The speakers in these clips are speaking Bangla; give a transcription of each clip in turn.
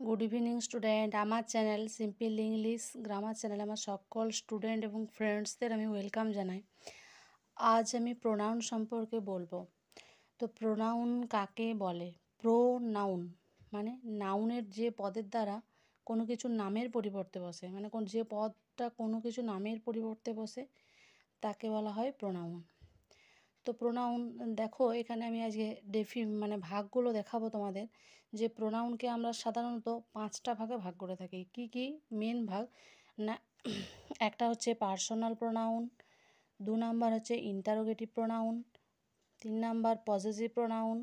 Good evening student. আমার চ্যানেল সিম্পল ইংলিশ গ্রামার চ্যানেলে আমার সকল স্টুডেন্ট এবং ফ্রেন্ডসদের আমি ওয়েলকাম জানাই। আজ আমি প্রোনাউন সম্পর্কে বলবো। তো প্রোনাউন কাকে বলে? প্রোনাউন মানে নাউনের যে পদের দ্বারা কোনো কিছু নামের পরিবর্তে বসে, মানে যে পদটা কোনো কিছু নামের পরিবর্তে বসে তাকে বলা হয় প্রোনাউন। তো প্রোনাউন দেখো, এখানে আমি আজকে ভাগগুলো দেখাবো তোমাদের। যে প্রোনাউনকে আমরা সাধারণত 5টা ভাগে ভাগ করে থাকি। কি কি মেন ভাগ না? একটা হচ্ছে পার্সোনাল প্রোনাউন, 2 নাম্বার হচ্ছে interrogative pronoun, 3 number possessive pronoun,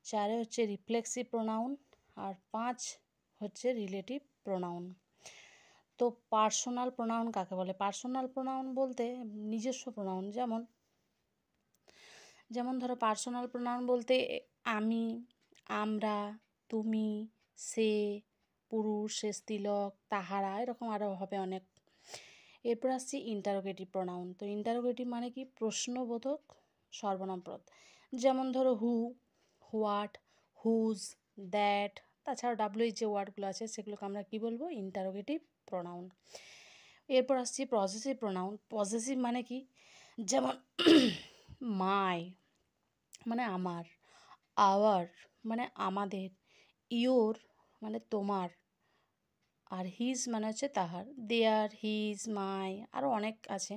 4 হচ্ছে রিফ্লেক্সিভ প্রোনাউন, আর 5 হচ্ছে রিলেটিভ প্রোনাউন। তো পার্সোনাল প্রোনাউন কাকে বলে? পার্সোনাল প্রোনাউন বলতে নিজস্ব প্রোনাউন, যেমন ধরো পার্সোনাল প্রোনাউন বলতে আমি, আমরা, তুমি, সে, পুরুষ, স্ত্রীলোক, তাহারা, এরকম আরও হবে অনেক। এরপর আসছি ইন্টারোগেটিভ প্রোনাউন। তো ইন্টারোগেটিভ মানে কি? প্রশ্নবোধক সর্বনাম পদ। যেমন ধরো হু, হোয়াট, হুজ, দ্যাট, তাছাড়া ডাব্লিউ যে ওয়ার্ডগুলো আছে সেগুলোকে আমরা কি বলবো? Interrogative pronoun. এরপর আসছি পজেসিভ প্রোনাউন। পজেসিভ মানে কি? যেমন মাই মানে আমার, আওয়ার মানে আমাদের, ইয়োর মানে তোমার, আর হিজ মানে হচ্ছে তাহার, দেয়ার, হিজ, মাই, আরও অনেক আছে।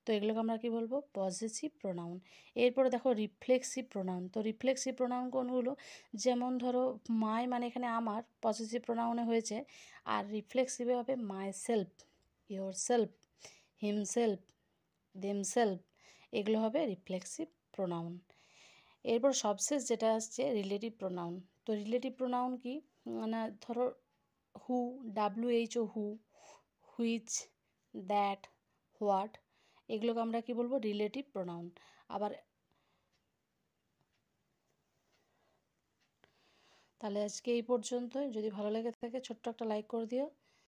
তো এগুলোকে আমরা কি বলবো? Possessive pronoun. এরপরে দেখো রিফ্লেক্সিভ প্রোনাউন। তো রিফ্লেক্সিভ প্রোনাউন কোনগুলো? যেমন ধরো মাই মানে এখানে আমার, পজেসিভ প্রোনাউনে হয়েছে, আর রিফ্লেক্সিভে হবে myself, yourself, himself, themselves, এগুলো হবে রিফ্লেক্সিভ প্রোনাউন। এরপর সবশেষ যেটা আসছে রিলেটিভ প্রোনাউন। তো রিলেটিভ প্রোনাউন কি? মানে ধরো who, WHO, who, which, that, what, এগুলোকে আমরা কি বলবো? Relative pronoun. আবার তাহলে আজকে এই পর্যন্তই। যদি ভালো লেগে থাকে ছোট্ট একটা লাইক করে দিও।